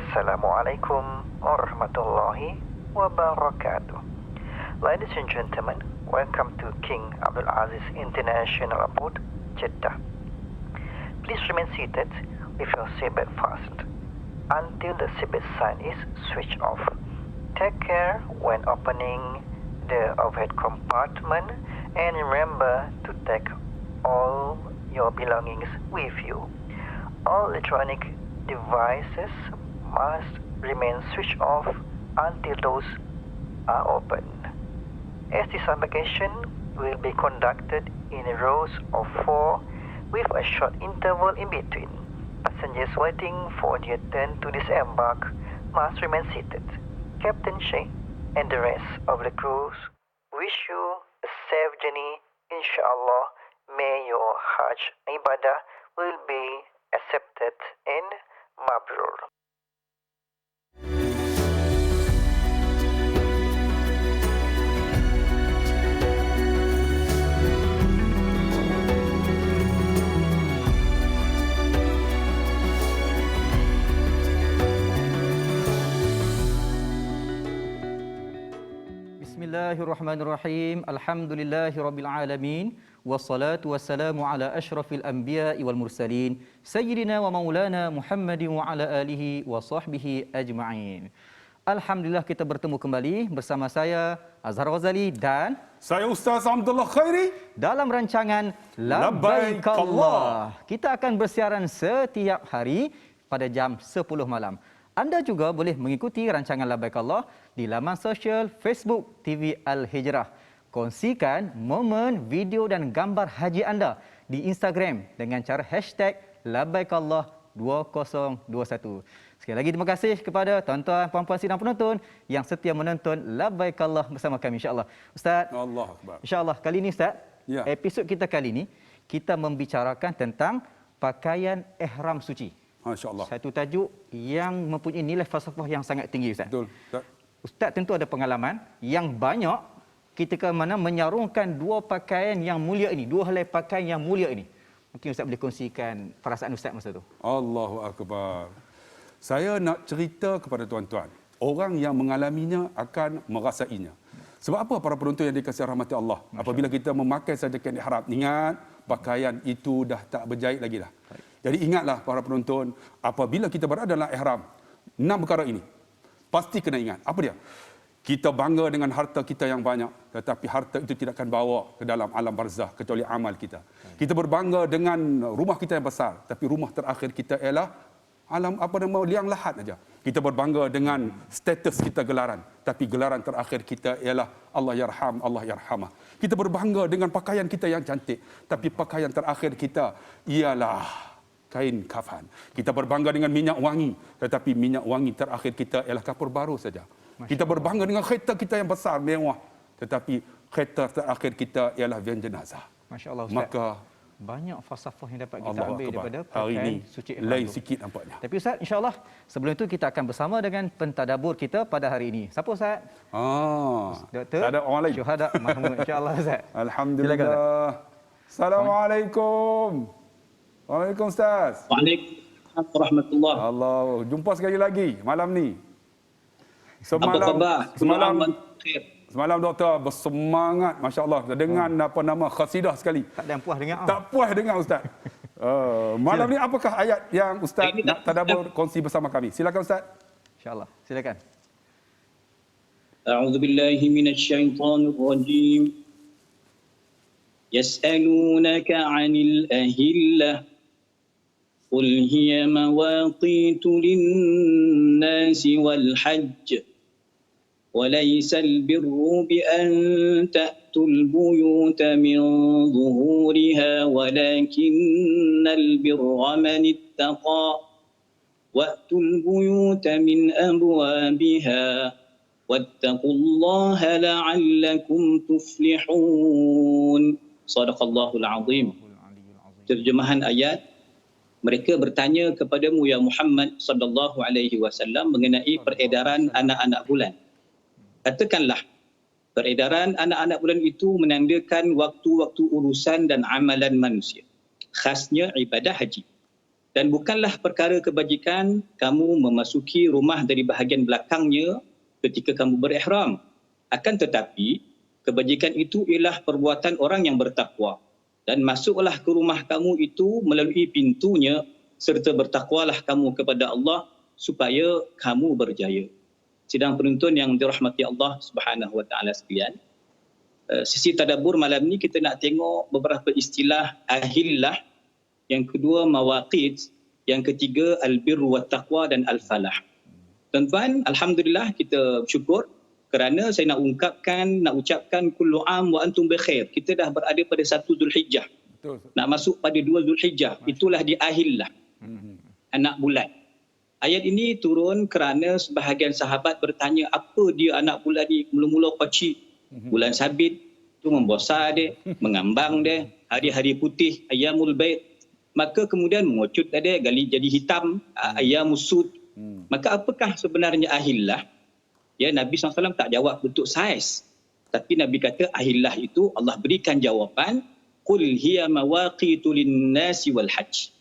Assalamualaikum warahmatullahi wabarakatuh. Ladies and gentlemen, welcome to King Abdul Aziz International Airport, Jeddah. Please remain seated with your seatbelt fastened until the seatbelt sign is switched off. Take care when opening the overhead compartment and remember to take all your belongings with you. All electronic devices must remain switched off until those are open. As this embarkation will be conducted in rows of 4 with a short interval in between, passengers waiting for their turn to disembark must remain seated. Captain Sheikh and the rest of the crews wish you a safe journey. Inshallah, may your Hajj ibadah will be accepted and mabrur. Bismillahirrahmanirrahim. Alhamdulillahirabbil alamin. Wassalatu wassalamu ala asyrafil anbiya'i wal mursalin sayyidina wa maulana Muhammadin wa ala alihi wa sahbihi ajma'in. Alhamdulillah kita bertemu kembali bersama saya Azhar Ghazali dan saya Ustaz Abdullah Khairi dalam rancangan Labbaik Allah. Kita akan bersiaran setiap hari pada jam 10 malam. Anda juga boleh mengikuti rancangan Labbaik Allah di laman sosial Facebook TV Al-Hijrah. Kongsikan momen, video dan gambar haji anda di Instagram dengan cara #LabbaikAllah2021. Sekali lagi terima kasih kepada tuan-tuan, puan-puan sidang penonton yang setia menonton Labbaik Allah bersama kami, insya-Allah. Ustaz, Allah Akbar. Insya-Allah kali ini Ustaz, ya. Episod kita kali ini kita membicarakan tentang pakaian ihram suci. Masya-Allah. Satu tajuk yang mempunyai nilai falsafah yang sangat tinggi, Ustaz. Betul. Ustaz tentu ada pengalaman yang banyak ketika mana menyarungkan dua pakaian yang mulia ini, dua helai pakaian yang mulia ini. Mungkin Ustaz boleh kongsikan perasaan Ustaz masa tu. Allahu Akbar. Saya nak cerita kepada tuan-tuan, orang yang mengalaminya akan merasainya. Sebab apa para penonton yang dikasihi rahmati Allah? Apabila kita memakai saja kain ihram, ingat pakaian itu dah tak berjahit lagi dah. Jadi ingatlah para penonton, apabila kita berada dalam ihram, 6 perkara ini pasti kena ingat. Apa dia? Kita bangga dengan harta kita yang banyak, tetapi harta itu tidak akan bawa ke dalam alam barzah kecuali amal kita. Kita berbangga dengan rumah kita yang besar, tapi rumah terakhir kita ialah alam liang lahat saja. Kita berbangga dengan status kita gelaran, tapi gelaran terakhir kita ialah Allah yarham, Allah yarhamah. Kita berbangga dengan pakaian kita yang cantik, tapi pakaian terakhir kita ialah kain kafan. Kita berbangga dengan minyak wangi, tetapi minyak wangi terakhir kita ialah kapur baru saja. Kita berbangga dengan kereta kita yang besar, mewah, tetapi kereta terakhir kita ialah van jenazah. Masya-Allah Ustaz. Maka banyak falsafah yang dapat kita Allah ambil Akbar. daripada Hari ini pakaian suci ihram lain itu. sikit nampaknya. Tapi Ustaz, insya-Allah sebelum itu kita akan bersama dengan pentadabbur kita pada hari ini. Siapa Ustaz? Doktor. Tak ada orang lain. Syuhada Mahmud, insya-Allah Ustaz. Alhamdulillah. Assalamualaikum. Waalaikumsalam Ustaz. Waalaikumsalam warahmatullahi. Allah, jumpa sekali lagi malam ni. Apa khabar? Semalam doktor bersemangat, masya-Allah, dengan khasidah sekali. Tak ada yang puas dengar. Tak puas dengar Ustaz. Malam ni apakah ayat yang Ustaz nak tadabbur kongsi bersama kami? Silakan Ustaz. Insya-Allah. Silakan. A'udzu billahi minasyaitonir rajim. Yas'alunaka 'anil ahillah. قل هي مواقيت للناس والحج وليس البر بأن تأتوا البيوت من ظهورها ولكن البر من اتقى وأتوا البيوت من أبوابها واتقوا الله لعلكم تفلحون. Sadaqallahul Azim. Terjemahan ayat, mereka bertanya kepadamu ya Muhammad sallallahu alaihi wasallam mengenai peredaran anak-anak bulan. Katakanlah, peredaran anak-anak bulan itu menandakan waktu-waktu urusan dan amalan manusia, khasnya ibadah haji. Dan bukanlah perkara kebajikan kamu memasuki rumah dari bahagian belakangnya ketika kamu berihram. Akan tetapi, kebajikan itu ialah perbuatan orang yang bertakwa. Dan masuklah ke rumah kamu itu melalui pintunya serta bertakwalah kamu kepada Allah supaya kamu berjaya. Sidang penuntun yang dirahmati Allah Subhanahu wa taala sekalian. Sisi tadabbur malam ni kita nak tengok beberapa istilah ahillah, yang kedua mawaqit, yang ketiga albirru wat taqwa dan al-falah. Tuan-tuan, alhamdulillah kita bersyukur kerana saya nak ucapkan kullu am wa antum bikhair. Kita dah berada pada 1 Zulhijjah. Betul. Nak masuk pada 2 Zulhijjah. Itulah di ahillah. Anak bulan. Ayat ini turun kerana sebahagian sahabat bertanya apa dia anak bulan ni, mula-mula kecil. Bulan sabit tu membosar dia, mengambang dia, hari-hari putih, ayyamul bait. Maka kemudian mengucut dia, jadi hitam, ayyamus sud. Maka apakah sebenarnya ahillah? Ya, Nabi SAW tak jawab bentuk saiz. Tapi Nabi kata ahillah itu Allah berikan jawapan, qul hiya mawaqitu lin-nasi wal hajj.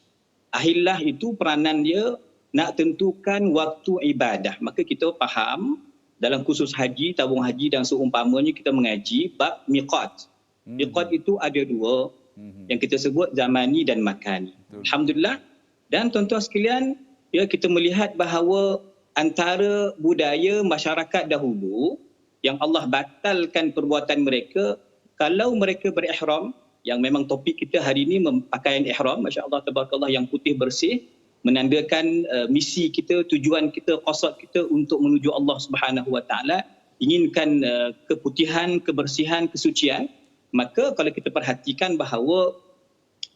Ahillah itu peranan dia nak tentukan waktu ibadah. Maka kita faham dalam khusus haji, tabung haji dan seumpamanya kita mengaji bab miqat. Miqat itu ada dua yang kita sebut zamani dan makani. Alhamdulillah. Dan tuan-tuan sekalian, ya, kita melihat bahawa antara budaya masyarakat dahulu yang Allah batalkan perbuatan mereka, kalau mereka berihram, yang memang topik kita hari ini pakaian ihram, masya-Allah tabarakallah, yang putih bersih, menandakan misi kita, tujuan kita, qasad kita untuk menuju Allah Subhanahu wa taala, inginkan keputihan, kebersihan, kesucian. Maka kalau kita perhatikan bahawa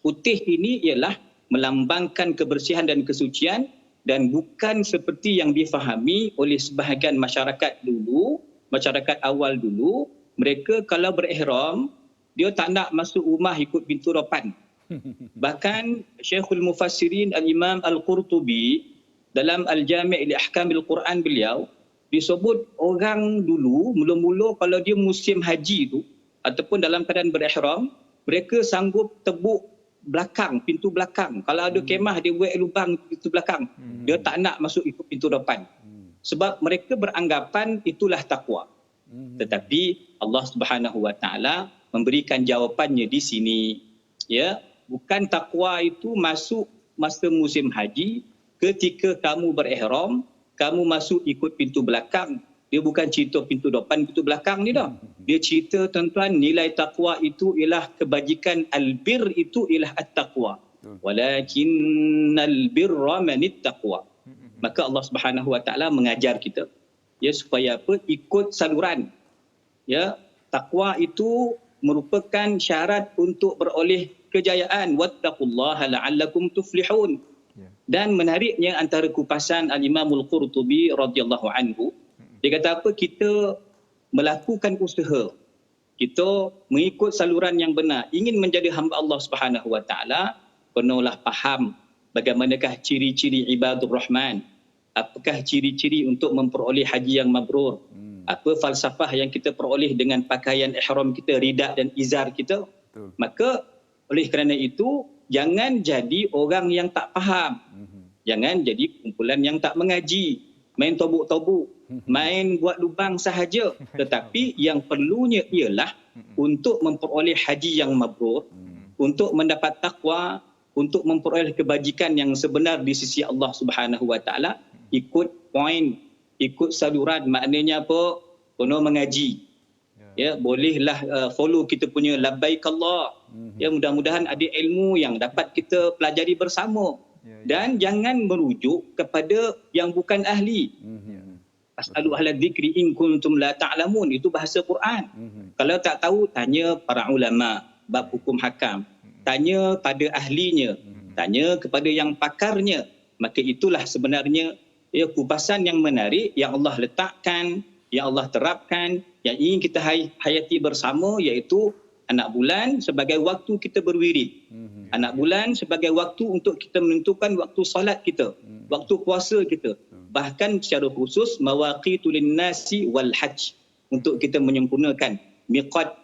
putih ini ialah melambangkan kebersihan dan kesucian, dan bukan seperti yang difahami oleh sebahagian masyarakat dulu, masyarakat awal dulu, mereka kalau berihram, dia tak nak masuk rumah ikut pintu depan. Bahkan Syekhul Mufassirin Al-Imam Al-Qurtubi dalam Al-Jami' li Ahkamil Quran beliau disebut orang dulu mula-mula kalau dia musim haji tu ataupun dalam keadaan berihram, mereka sanggup tebuk belakang, pintu belakang. Kalau ada kemah dia buat lubang pintu belakang. Dia tak nak masuk ikut pintu depan. Sebab mereka beranggapan itulah takwa. Tetapi Allah Subhanahu wa taala memberikan jawapannya di sini. Ya, bukan takwa itu masuk masa musim haji ketika kamu berihram, kamu masuk ikut pintu belakang. Dia bukan cerita pintu depan, pintu belakang ni dah. Dia cerita tuan-tuan, nilai takwa itu ialah kebajikan, albir itu ialah at-taqwa. Walakinnal birra manit taqwa. Maka Allah Subhanahu wa taala mengajar kita, ya, supaya apa? Ikut saluran. Ya, takwa itu merupakan syarat untuk beroleh kejayaan. Wattaqullaha la'allakum tuflihun. Dan menariknya antara kupasan Al-Imam Al-Qurtubi radhiyallahu anhu, dia kata apa? Kita melakukan usaha, kita mengikut saluran yang benar, ingin menjadi hamba Allah Subhanahu wa taala, penuhlah faham bagaimanakah ciri-ciri ibadur rahman, apakah ciri-ciri untuk memperoleh haji yang mabrur, apa falsafah yang kita peroleh dengan pakaian ihram kita, rida dan izar kita. Maka oleh kerana itu jangan jadi orang yang tak faham, jangan jadi kumpulan yang tak mengaji, main tobuk-tobuk, main buat lubang sahaja. Tetapi yang perlunya ialah untuk memperoleh haji yang mabrur, untuk mendapat takwa, untuk memperoleh kebajikan yang sebenar di sisi Allah Subhanahu wa taala, ikut poin, ikut saluran. Maknanya apa? Kena mengaji. Ya, bolehlah follow kita punya labbaik Allah. Ya, mudah-mudahan ada ilmu yang dapat kita pelajari bersama. Dan jangan merujuk kepada yang bukan ahli. As'alu ahla dzikri in kuntum la ta'lamun, itu bahasa Quran. Kalau tak tahu, tanya para ulama bab hukum hakam, tanya pada ahlinya, tanya kepada yang pakarnya. Maka itulah sebenarnya, ya, kupasan yang menarik yang Allah letakkan, yang Allah terapkan, yang ingin kita hayati bersama, iaitu anak bulan sebagai waktu kita berwirid. Anak bulan sebagai waktu untuk kita menentukan waktu salat kita, waktu puasa kita. Bahkan secara khusus mawaqitu lin-nasi wal hajj, untuk kita menyempurnakan miqat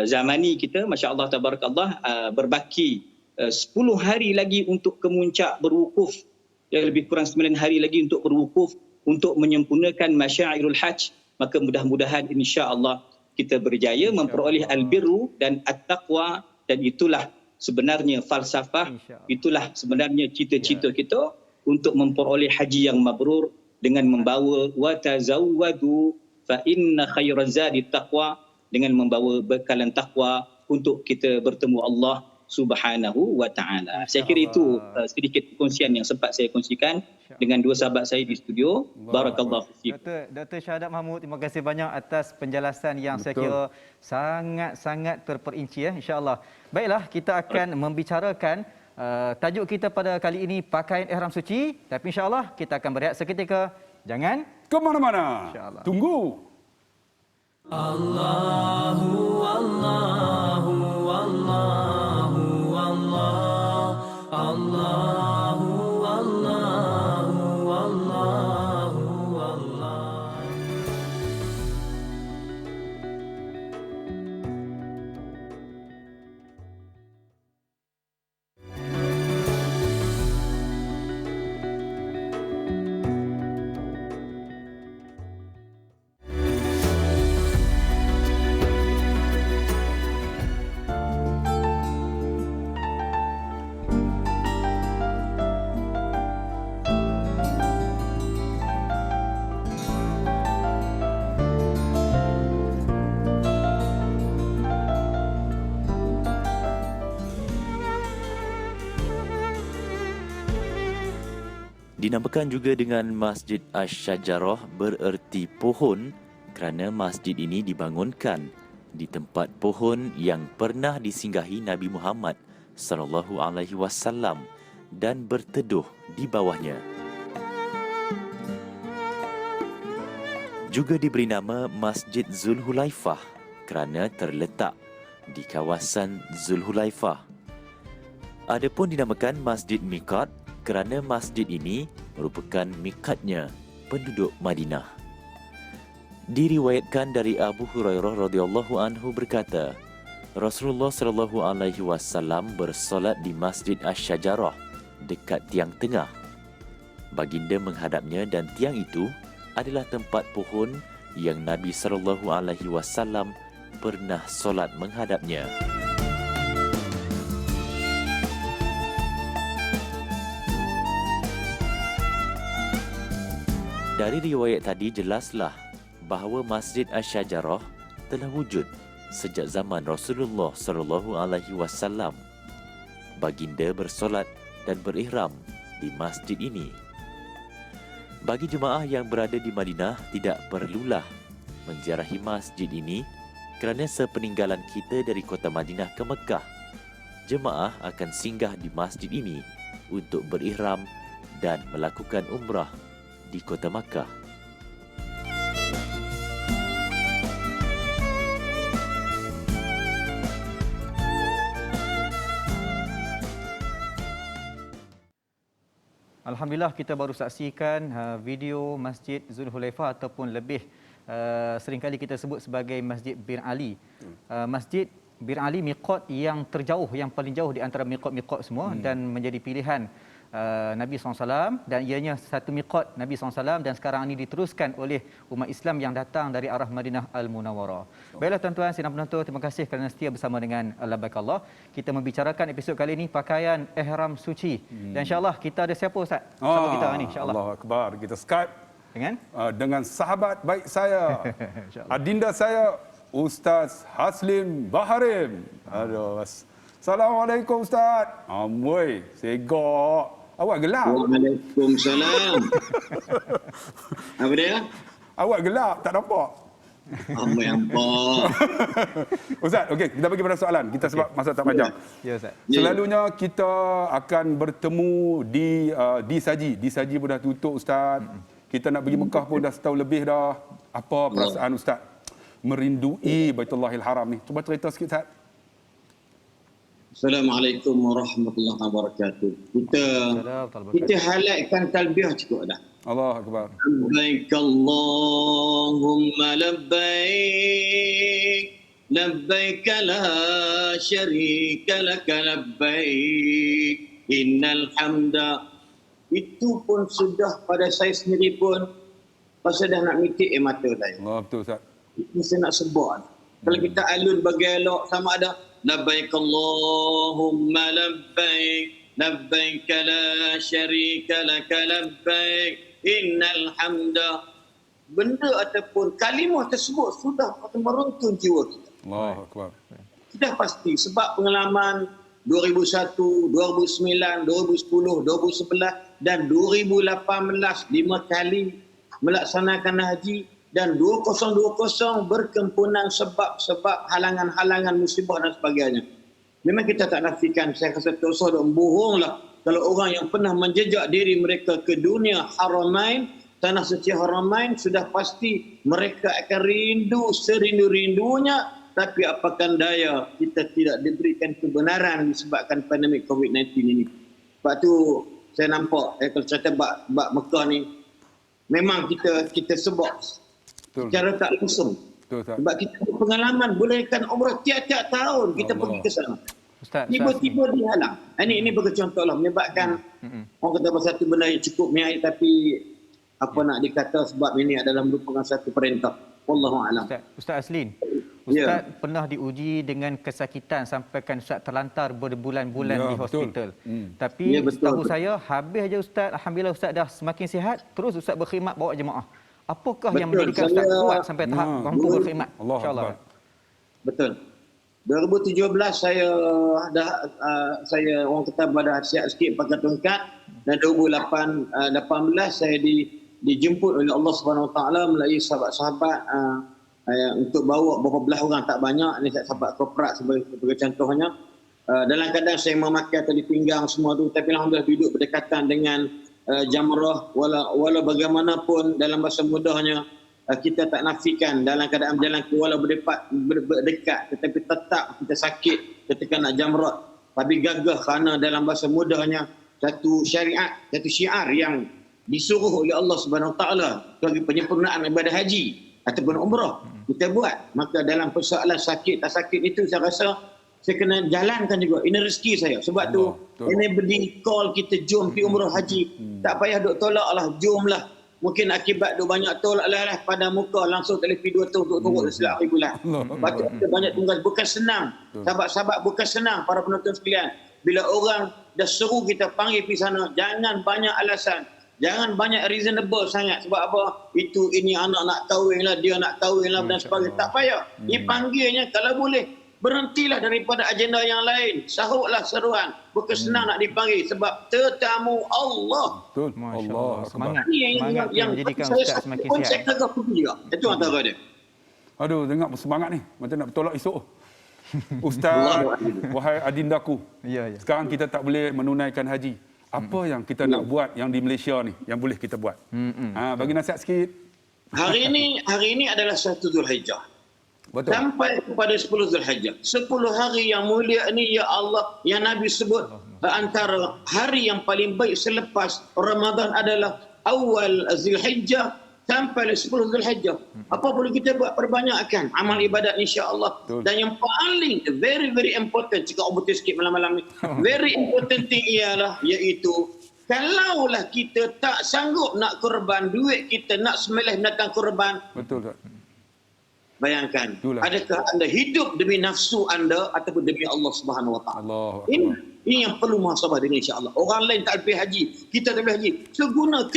zamani kita, masya-Allah tabarakallah, berbaki 10 hari lagi untuk ke Muncak berwukuf, lebih kurang 9 hari lagi untuk berwukuf untuk menyempurnakan masyairul hajj, maka mudah-mudahan insya-Allah kita berjaya memperoleh al-birru dan at-taqwa, dan itulah sebenarnya falsafah, itulah sebenarnya cita-cita kita untuk memperoleh haji yang mabrur dengan membawa wa tazawwadu fa inna khairaz zadi taqwa, dengan membawa bekalan takwa untuk kita bertemu Allah Subhanahu wa taala. Saya kira itu sedikit perkongsian yang sempat saya kongsikan dengan dua sahabat saya di studio. Barakallahu fiik. Dr. Syahadat Mahmud, terima kasih banyak atas penjelasan yang saya kira sangat-sangat terperinci ya, insya-Allah. Baiklah, kita akan membicarakan tajuk kita pada kali ini pakaian ihram suci, tapi insya-Allah kita akan berehat seketika. Jangan ke mana-mana. Insya-Allah. Tunggu. Allahu Allahu Allahu Allah Allahu Allahu Allahu Allah. Dinamakan juga dengan Masjid Asy-Syajarah, bererti pohon, kerana masjid ini dibangunkan di tempat pohon yang pernah disinggahi Nabi Muhammad sallallahu alaihi wasallam dan berteduh di bawahnya. Juga diberi nama Masjid Zulhulaifah kerana terletak di kawasan Zulhulaifah. Adapun dinamakan Masjid Miqat kerana masjid ini merupakan mikatnya penduduk Madinah. Diriwayatkan dari Abu Hurairah radhiyallahu anhu berkata, Rasulullah sallallahu alaihi wasallam bersolat di Masjid Asy-Syajarah dekat tiang tengah. Baginda menghadapnya dan tiang itu adalah tempat pohon yang Nabi sallallahu alaihi wasallam pernah solat menghadapnya. Dari riwayat tadi jelaslah bahawa Masjid Asy-Syajarah telah wujud sejak zaman Rasulullah sallallahu alaihi wasallam. Baginda bersolat dan berihram di masjid ini. Bagi jemaah yang berada di Madinah tidak perlulah menziarahi masjid ini kerana sepeninggalan kita dari kota Madinah ke Mekah, jemaah akan singgah di masjid ini untuk berihram dan melakukan umrah di kota Makkah. Alhamdulillah, kita baru saksikan video Masjid Zulhulaifah ataupun lebih seringkali kita sebut sebagai Masjid Bir Ali. Masjid Bir Ali miqat yang terjauh, yang paling jauh di antara miqat-miqat semua dan menjadi pilihan Nabi SAW, dan ianya satu miqat Nabi SAW dan sekarang ini diteruskan oleh umat Islam yang datang dari arah Madinah Al-Munawwarah. Baiklah tuan-tuan, sidang penonton, terima kasih kerana setia bersama dengan Labbaik Allah. Kita membicarakan episod kali ini pakaian ihram suci. Dan insya-Allah kita ada siapa Ustaz? Sama kita ni insya-Allah. Allahu Akbar. Kita Skype dengan sahabat baik saya. Adinda saya Ustaz Haslim Baharim. Aduh. Assalamualaikum Ustaz. Amboi, segak. Awak gelap. Waalaikumsalam. Apa dia? Awak gelap, tak nampak. Amboi ampun. Ustaz, okey, kita pergi pada soalan. Kita sebab masa tak panjang. Ya Ustaz. Selalunya kita akan bertemu di Saji. Di Saji pun dah tutup Ustaz. Kita nak pergi Mekah pun dah setahun lebih dah. Apa perasaan Ustaz merindui Baitullahil Haram ni? Cuba cerita sikit Ustaz. Assalamualaikum warahmatullahi wabarakatuh. Kita halatkan talbiyah cukup dah. Allahu Akbar. Labbaik Allahumma labbaik labbaik la syarika lak labbaik innal hamda. Itu pun sudah pada saya sendiri pun pasal dah nak mitik mata saya. Allah, betul Ustaz. Itu saya nak sebut. Kalau kita alun bagi elok sama ada labbaik Allahumma labbaik labbaik la syarika lak labbaik innal hamda. Benda ataupun kalimah tersebut sudah meruntun jiwa kita. Allahu akbar. Sudah pasti sebab pengalaman 2001, 2009, 2010, 2011 dan 2018 5 kali melaksanakan haji dan 2020 berkempunan sebab halangan-halangan musibah dan sebagainya. Memang kita tak nafikan, saya rasa dosa dan bohonglah kalau orang yang pernah menjejak diri mereka ke dunia Haramain, tanah suci Haramain, sudah pasti mereka akan rindu serindu-rindunya. Tapi apakah daya kita tidak diberikan kebenaran disebabkan pandemik COVID-19 ini. Sebab tu saya nampak kalau cerita bab Mekah ni memang kita sebut secara tak langsung. Betul, sebab kita berpengalaman bolehkan umrah tiap-tiap tahun kita pergi ke sana. Tiba-tiba dihalang. Ini bagi contoh lah menyebabkan orang kata satu benda yang cukup niat tapi apa nak dikata sebab ini adalah merupakan satu perintah. Wallahu a'lam. Ustaz Aslin. Ustaz pernah diuji dengan kesakitan sampaikan Ustaz terlantar berbulan-bulan di hospital. Tapi setahu saya habis aja Ustaz, alhamdulillah Ustaz dah semakin sihat, terus Ustaz berkhidmat bawa jemaah. Apakah yang menjadikan Ustaz kuat sampai tahap mampu berkhidmat? Insya-Allah. Betul. 2017 saya saya orang kata pada siap sikit pakai tongkat dan 2018 saya dijemput oleh Allah Subhanahu Wa Taala melalui sahabat-sahabat untuk bawa beberapa belah orang, tak banyak. Ini sahabat korporat sebagai contohnya. Dalam keadaan saya memakai tali pinggang semua tu, tapi alhamdulillah duduk berdekatan dengan jamrah. Walau bagaimanapun dalam bahasa mudahnya kita tak nafikan dalam keadaan berjalan ke walau berdekat, tetapi tetap kita sakit ketika nak jamrah. Tapi gagah kerana dalam bahasa mudahnya satu syariat, satu syiar yang disuruh oleh Allah Subhanahu Wa Taala bagi penyempurnaan ibadah haji ataupun umrah kita buat. Maka dalam persoalan sakit tak sakit itu saya rasa saya kena jalankan juga. Ini rezeki saya. Sebab tu ini beri call kita jom pergi umrah haji. Tak payah duk tolak lah, jom lah. Mungkin akibat duk banyak tolak lah pada muka langsung tak lebih 2 tahun untuk turut selak bulan. Lepas tu kita banyak tugas. Bukan senang. Sahabat-sahabat bukan senang para penonton sekalian. Bila orang dah seru kita panggil pergi sana, jangan banyak alasan. Jangan banyak reasonable sangat. Sebab apa? Ini anak nak kahwin lah, dia nak kahwin lah dan sebagainya. Tak payah. Dipanggilnya kalau boleh. Berhentilah daripada agenda yang lain. Sahutlah seruan. Bukan senang nak dipanggil. Sebab tetamu Allah. Betul. Allah. Semangat. Semangat yang menjadikan Ustaz semakin sihat. Saya kagak pergi juga. Itu antara dia. Aduh, dengar semangat ni. Macam nak bertolak esok. Ustaz, wahai adindaku. Sekarang kita tak boleh menunaikan haji. Apa yang kita nak buat yang di Malaysia ni yang boleh kita buat? Bagi nasihat sikit. Hari ini adalah 1 Zulhijjah. Betul. Sampai kepada 10 Zulhijjah. 10 hari yang mulia ini ya Allah yang Nabi sebut antara hari yang paling baik selepas Ramadan adalah awal Zulhijjah sampai 10 Zulhijjah. Apa boleh kita buat? Perbanyakkan amal ibadat insya-Allah. Dan yang paling very important jika betul sikit malam-malam ni. Very important thing ialah iaitu kalaulah kita tak sanggup nak korban duit kita nak sembelih binatang korban. Betul tak? Bayangkan, adakah anda hidup demi nafsu anda ataupun demi Allah Subhanahu Wa Taala? Ini yang perlu muhasabah diri insya-Allah. Orang lain tak pergi haji, kita tak pergi haji. Seguna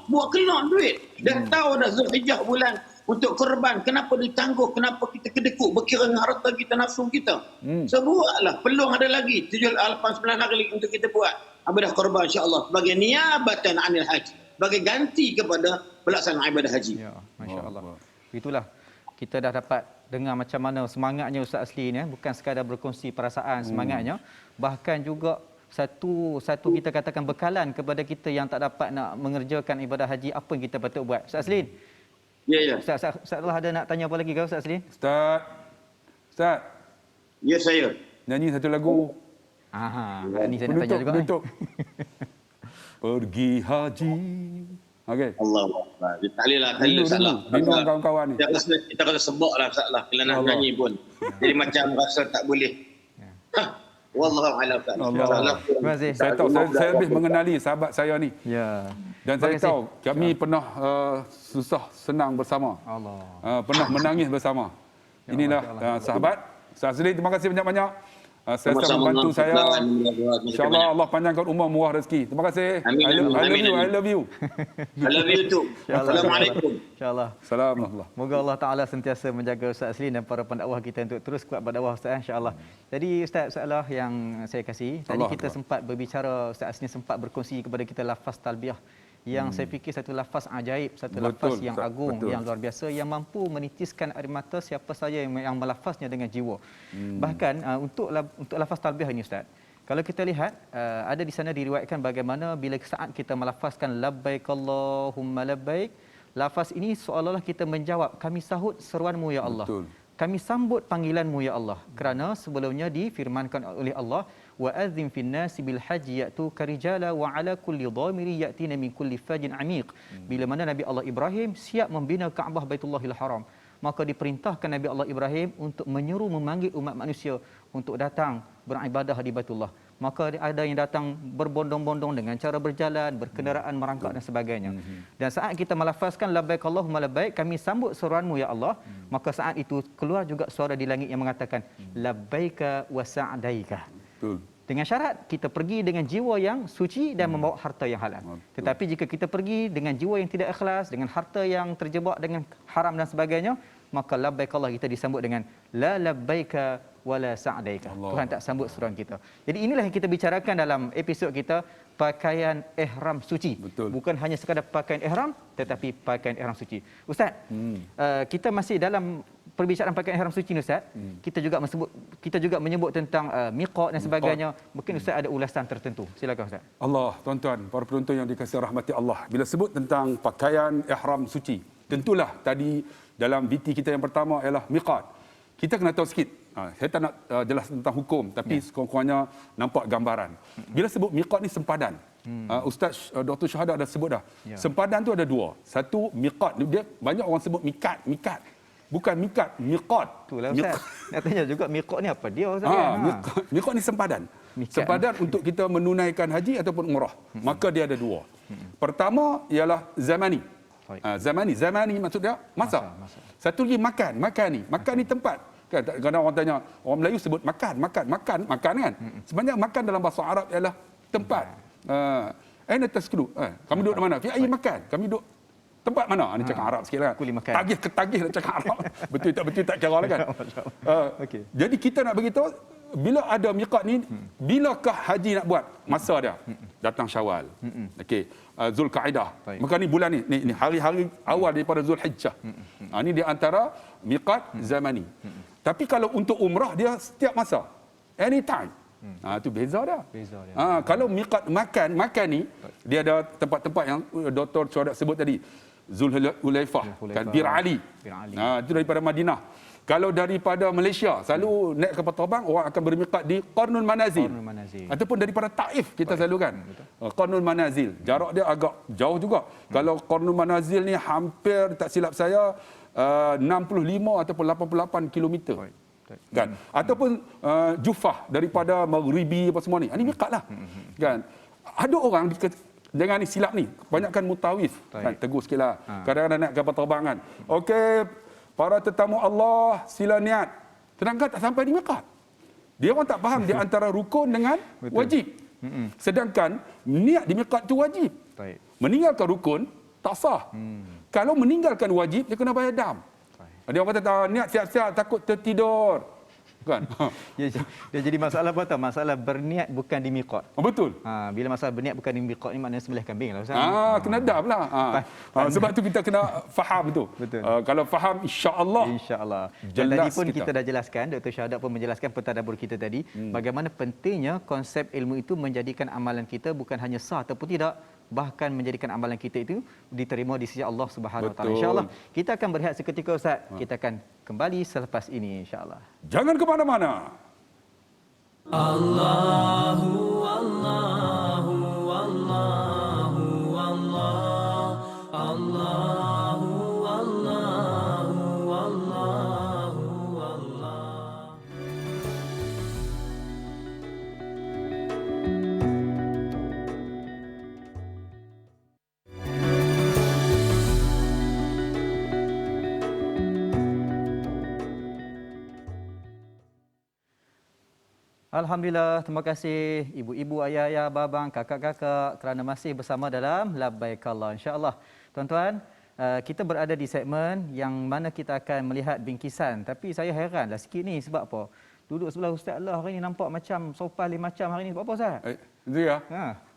buat kelak duit. Dah tahu dah Zulhijjah bulan untuk korban. Kenapa ditangguh? Kenapa kita kedekut berkira dengan harta kita, nafsu kita? Sebuatlah, peluang ada lagi. 7, 8, 9 hari lagi untuk kita buat. Ibadah korban insya-Allah sebagai niabatan anil haji. Sebagai ganti kepada pelaksanaan ibadah haji. Ya, masya-Allah. Itulah kita dah dapat dengar macam mana semangatnya Ustaz Aslin ya, bukan sekadar berkongsi perasaan semangatnya, bahkan juga satu kita katakan bekalan kepada kita yang tak dapat nak mengerjakan ibadah haji apa yang kita patut buat. Ustaz Aslin. Ya. Ustaz ada nak tanya apa lagi ke Ustaz Aslin? Ustaz. Ya saya. Nyanyi satu lagu. Ini saya nak tanya juga. Pergi haji Okey. Allahu Akbar. Tahlil lah, tahlil salah. Dulu kawan-kawan ni. Kita kena sebut lah salah bila nak Allah. nyanyi pun. Jadi macam rasa tak boleh. Wallahu a'lam. Allah. Terima kasih. Saya tahu, saya lebih mengenali sahabat saya ni. Ya. Dan saya Terima kasih. tahu kami pernah susah senang bersama. Allah. Pernah menangis bersama. Inilah sahabat. Ustaz Azli, terima kasih banyak-banyak. Saya membantu saya. InsyaAllah Allah panjangkan umur, murah rezeki. Terima kasih. Amin, I love amin, you. amin. I love you. I love you too. Assalamualaikum. InsyaAllah. Assalamualaikum. Moga Allah Ta'ala sentiasa menjaga Ustaz Aslin dan para pendakwah kita untuk terus kuat berdakwah Ustaz, insyaAllah. Jadi Ustaz, soalah yang saya kasih, tadi Allah kita Allah. sempat berbicara, Ustaz Aslin sempat berkongsi kepada kita lafaz talbiyah yang saya fikir satu lafaz ajaib, satu Betul, lafaz yang Ustaz. agung, Betul. yang luar biasa, yang mampu menitiskan air mata siapa saja yang melafaznya dengan jiwa. Bahkan untuk lafaz talbiyah ini Ustaz, kalau kita lihat ada di sana diriwayatkan bagaimana bila saat kita melafazkan labbaik Allahumma labbaik, lafaz ini seolah-olah kita menjawab, kami sahut seruanmu ya Allah. Betul. Kami sambut panggilanmu ya Allah. Kerana sebelumnya difirmankan oleh Allah, wa adzim fin nasi bil haji ya'tuka rijala wa ala kulli dhamiri ya'tina min kulli fajin amiq. Bila mana Nabi Allah Ibrahim siap membina Kaabah Baitullahil Haram, maka diperintahkan Nabi Allah Ibrahim untuk menyeru memanggil umat manusia untuk datang beribadah di Baitullah. Maka ada yang datang berbondong-bondong dengan cara berjalan, berkenderaan, merangkak dan sebagainya. Dan saat kita melafazkan labbaik Allahumma labbaik, kami sambut seruanmu ya Allah, maka saat itu keluar juga suara di langit yang mengatakan labbaika wa sa'daika. Betul. Dengan syarat kita pergi dengan jiwa yang suci dan membawa harta yang halal. Tetapi jika kita pergi dengan jiwa yang tidak ikhlas, dengan harta yang terjebak dengan haram dan sebagainya, maka labbaik Allah kita disambut dengan la labbaika wala sa'daika. Tuhan tak sambut seruan kita. Jadi inilah yang kita bicarakan dalam episod kita, pakaian ihram suci. Betul. Bukan hanya sekadar pakaian ihram, tetapi pakaian ihram suci. Ustaz, kita masih dalam perbicaraan pakaian ihram suci ni Ustaz. Kita juga menyebut tentang miqat dan sebagainya. Mungkin Ustaz ada ulasan tertentu. Silakan Ustaz. Allah, tuan-tuan, para penonton yang dikasihi rahmati Allah. Bila sebut tentang pakaian ihram suci, tentulah tadi dalam VT kita yang pertama ialah miqat. Kita kena tahu sikit. Saya tak nak jelas tentang hukum, tapi sekurang-kurangnya nampak gambaran. Bila sebut miqat ni sempadan. Ustaz Dr. Syahada dah sebut dah. Sempadan tu ada dua. Satu miqat, dia banyak orang sebut mikat. Bukan mikat, miqat. Itulah Ustaz. Nak tanya juga miqat ni apa dia Ustaz? Miqat ni sempadan. Miqat. Sempadan untuk kita menunaikan haji ataupun umrah. Maka dia ada dua. Pertama ialah zamani. Zamani maksud dia masa. Satu lagi makan ni tempat. Kan kadang orang tanya, orang Melayu sebut makan kan. Sebenarnya makan dalam bahasa Arab ialah tempat. Aina taskunu? Kami duduk di mana? Fi ayyi makan? Kami duduk tempat mana? Ini cakap Arab sikitlah. Kuli makan. Tagih nak cakap Arab. Betul tak kira lah kan. Okey. Jadi kita nak beritahu bila ada miqat ni, bilakah haji nak buat? Masa dia. Datang Syawal. Okey. Zulkaidah. Maka ni bulan ni hari-hari awal daripada Zulhijjah. Ini di antara miqat zamani. Tapi kalau untuk umrah dia setiap masa. Anytime. Itu beza dah. Kalau miqat makan ni dia ada tempat-tempat yang Dr. Syuhada sebut tadi. Zulhulaifah, kan Bir Ali. Itu daripada Madinah. Kalau daripada Malaysia, selalu naik kapal terbang, orang akan bermiqat di Qarnul Manazil. Ataupun daripada Taif, kita selalu kan. Qarnul Manazil. Jarak dia agak jauh juga. Kalau Qarnul Manazil ni hampir, tak silap saya, 65 ataupun 88 kilometer. Kan? Ataupun Jufah daripada Maghribi apa semua ni. Ini miqat lah. Kan? Ada orang jangan ni silap ni, kebanyakan mutawif. Kan? Tegur sikitlah. Kadang-kadang naik kapal terbang kan. Okey, para tetamu Allah, sila niat. Sedangkan tak sampai di miqat. Dia orang tak faham di antara rukun dengan wajib. Sedangkan niat di miqat tu wajib. Meninggalkan rukun tak sah. Kalau meninggalkan wajib, dia kena bayar dam. Dia orang kata niat siap-siap takut tertidur. Kan? Dia jadi masalah apa tahu? Masalah berniat bukan di miqat. Betul. Bila masalah berniat bukan di miqat ni maknanya sembelih kambing lah Ustaz. Kena dam lah. Sebab tu kita kena faham tu. Betul. Kalau faham insya-Allah. InsyaAllah. Dan tadi pun kita dah jelaskan, Dr. Syahada pun menjelaskan pentadabbur kita tadi, bagaimana pentingnya konsep ilmu itu menjadikan amalan kita bukan hanya sah ataupun tidak, bahkan menjadikan amalan kita itu diterima di sisi Allah Subhanahu Wa Taala. Insya-Allah kita akan berehat seketika Ustaz. Kita akan kembali selepas ini insya-Allah. Jangan ke mana-mana. Allahu Allahu Allahu Allah Alhamdulillah, terima kasih ibu-ibu, ayah-ayah, abang, kakak-kakak kerana masih bersama dalam Labbaikallah. InsyaAllah, tuan-tuan, kita berada di segmen yang mana kita akan melihat bingkisan. Tapi saya heranlah sikit ni, sebab apa? Duduk sebelah Ustaz Allah hari ni nampak macam sopan lain macam hari ni. Sebab apa, Ustaz? Itu ya.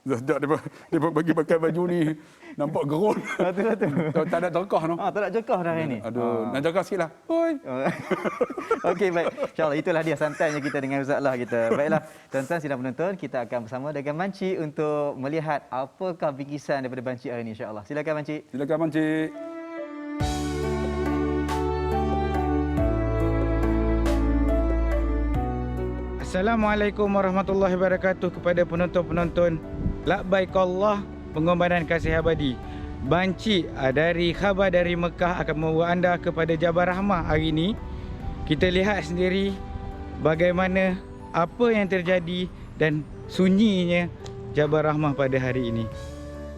Sejak dia bagi pakai baju ni nampak gerun. Betul. Tak ada terkah no. Tak nak jekah dah hari ni. Aduh, nak jaga sikitlah. Oi. Okey, baik. InsyaAllah itulah dia santainya kita dengan Ustaz Allah kita. Baiklah, tuan-tuan sidang penonton, kita akan bersama dengan Manci untuk melihat apakah bingkisan daripada Banci hari ini, insya-Allah. Silakan Manci. Silakan Manci. Assalamualaikum warahmatullahi wabarakatuh kepada penonton-penonton Labbaikallah Pengorbanan Kasih Abadi. Banci dari Khabar dari Mekah akan membawa anda kepada Jabal Rahmah hari ini. Kita lihat sendiri bagaimana apa yang terjadi dan sunyinya Jabal Rahmah pada hari ini.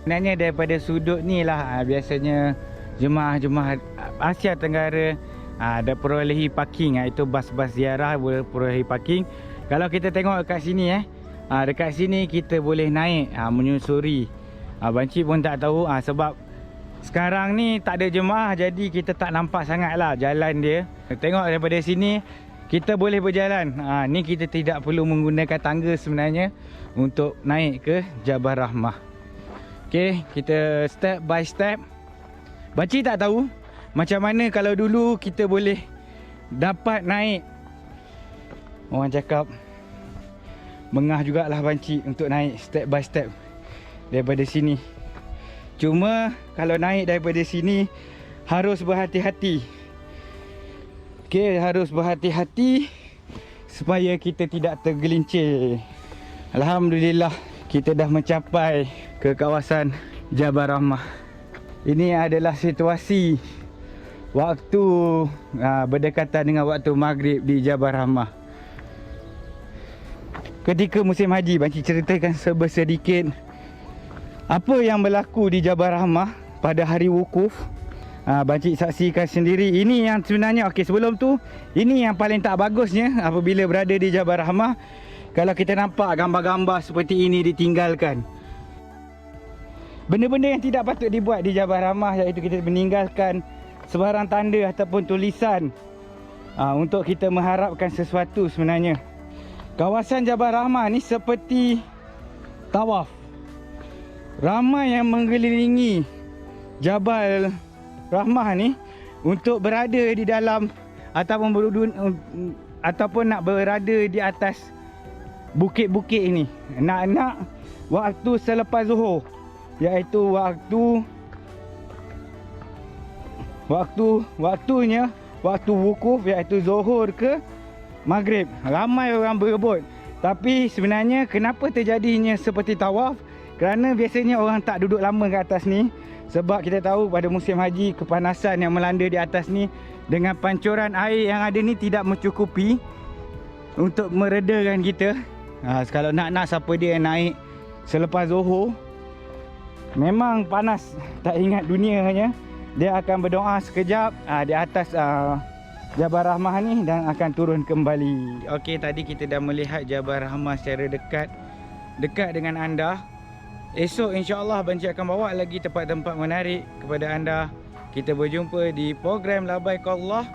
Sebenarnya daripada sudut ni lah biasanya jemaah-jemaah Asia Tenggara ada perolehi parking, itu bas-bas ziarah boleh perolehi parking. Kalau kita tengok dekat sini dekat sini kita boleh naik menyusuri. Banci pun tak tahu sebab sekarang ni tak ada jemaah, jadi kita tak nampak sangatlah jalan dia. Tengok daripada sini kita boleh berjalan. Ni kita tidak perlu menggunakan tangga sebenarnya untuk naik ke Jabal Rahmah. Okey, kita step by step. Banci tak tahu macam mana kalau dulu kita boleh dapat naik. Orang cakap mengah jugalah Banci untuk naik step by step daripada sini. Cuma kalau naik daripada sini harus berhati-hati. Okey, harus berhati-hati supaya kita tidak tergelincir. Alhamdulillah kita dah mencapai ke kawasan Jabal Rahmah. Ini adalah situasi waktu berdekatan dengan waktu maghrib di Jabal Rahmah. Ketika musim haji, Banci ceritakan sedikit apa yang berlaku di Jabal Rahmah pada hari wukuf. Banci saksikan sendiri. Ini yang sebenarnya, okey, sebelum tu, ini yang paling tak bagusnya apabila berada di Jabal Rahmah. Kalau kita nampak gambar-gambar seperti ini ditinggalkan. Benda-benda yang tidak patut dibuat di Jabal Rahmah, iaitu kita meninggalkan sebarang tanda ataupun tulisan untuk kita mengharapkan sesuatu sebenarnya. Kawasan Jabal Rahmah ni seperti tawaf. Ramai yang mengelilingi Jabal Rahmah ni untuk berada di dalam ataupun nak berada di atas bukit-bukit ini. Nak waktu selepas Zuhur, iaitu waktunya waktu wukuf, iaitu Zuhur ke Maghrib. Ramai orang berebut. Tapi sebenarnya kenapa terjadinya seperti tawaf? Kerana biasanya orang tak duduk lama ke atas ni. Sebab kita tahu pada musim haji kepanasan yang melanda di atas ni dengan pancuran air yang ada ni tidak mencukupi untuk meredakan kita. Kalau nak siapa dia yang naik selepas Zuhur, memang panas tak ingat dunia hanya. Dia akan berdoa sekejap di atas Jabal Rahmah ni dan akan turun kembali. Okey, tadi kita dah melihat Jabal Rahmah secara dekat dengan anda. Esok insya-Allah Banci akan bawa lagi tempat-tempat menarik kepada anda. Kita berjumpa di program Labbaikallah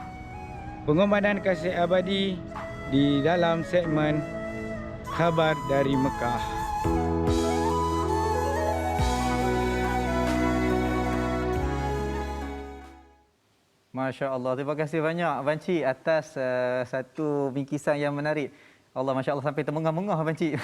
Pengorbanan Kasih Abadi di dalam segmen Khabar dari Mekah. Masya Allah, terima kasih banyak Banci atas satu bingkisan yang menarik. Allah, Masya Allah, sampai termengah-mengah Banci.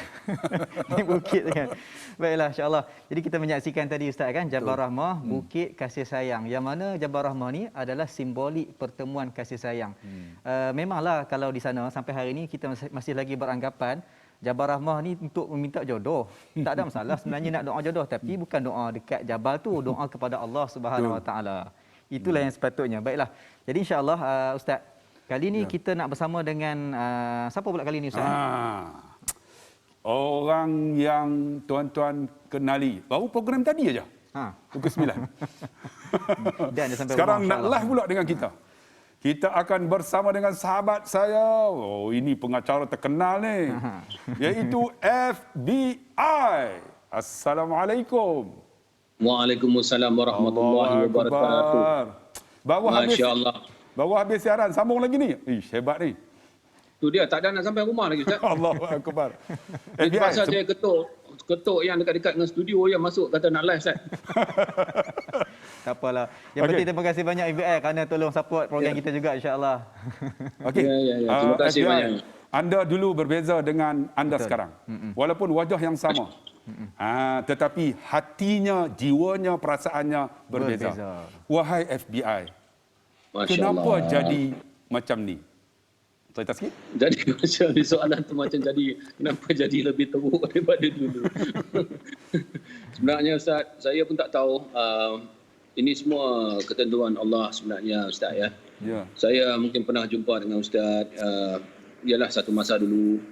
Ini bukit kan. Baiklah, Insya Allah. Jadi kita menyaksikan tadi Ustaz kan, Jabal Rahmah, bukit kasih sayang. Yang mana Jabal Rahmah ni adalah simbolik pertemuan kasih sayang. Memanglah kalau di sana sampai hari ini kita masih lagi beranggapan Jabal Rahmah ni untuk meminta jodoh. Tak ada masalah sebenarnya nak doa jodoh, tapi bukan doa dekat Jabal tu, doa kepada Allah Subhanahu Wa Taala. Itulah yang sepatutnya. Baiklah. Jadi insya-Allah Ustaz, kali ni kita nak bersama dengan siapa pula kali ni Ustaz? Orang yang tuan-tuan kenali. Baru program tadi aja. Pukul 9. Dan dia sampai sekarang rumah, nak live pula dengan kita. kita akan bersama dengan sahabat saya. Oh, ini pengacara terkenal ni. Iaitu FBI. Assalamualaikum. Waalaikumsalam warahmatullahi wabarakatuh. Masya Allah. Baru habis siaran, sambung lagi ni. Hebat ni. Tu dia, tak ada nak sampai rumah lagi, Ustaz. Allahu Akbar. Itu pasal saya ketuk yang dekat-dekat dengan studio yang masuk kata nak live, Ustaz. Tak apalah. Yang penting terima kasih banyak FBI kerana tolong support program kita juga, insya-Allah. Okey. Ya. Terima kasih FBI, banyak. Anda dulu berbeza dengan anda sekarang. Walaupun wajah yang sama. Tetapi hatinya, jiwanya, perasaannya berbeza. Wahai FBI, kenapa jadi macam ni? Cerita sikit. Jadi macam ni soalan tu macam jadi kenapa jadi lebih teruk daripada dulu. Sebenarnya Ustaz, saya pun tak tahu. Ini semua ketentuan Allah sebenarnya Ustaz ya. Ya. Saya mungkin pernah jumpa dengan Ustaz ialah satu masa dulu.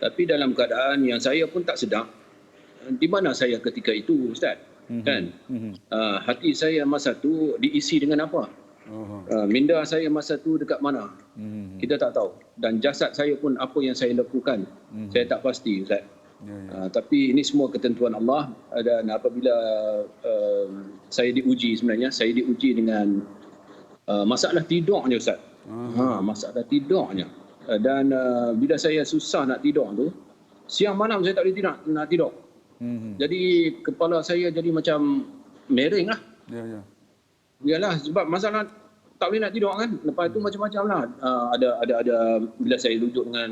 Tapi dalam keadaan yang saya pun tak sedar di mana saya ketika itu Ustaz. Kan? Hati saya masa tu diisi dengan apa? Minda saya masa tu dekat mana? Kita tak tahu. Dan jasad saya pun apa yang saya lakukan, saya tak pasti Ustaz. Tapi ini semua ketentuan Allah. Dan apabila saya diuji sebenarnya, saya diuji dengan masalah tidurnya Ustaz. Masalah tidurnya. Dan bila saya susah nak tidur tu, siang malam saya tak boleh nak tidur. Jadi kepala saya jadi macam mereng lah. Yalah, sebab masalah tak boleh nak tidur kan. Lepas tu macam-macam lah. Ada bila saya duduk dengan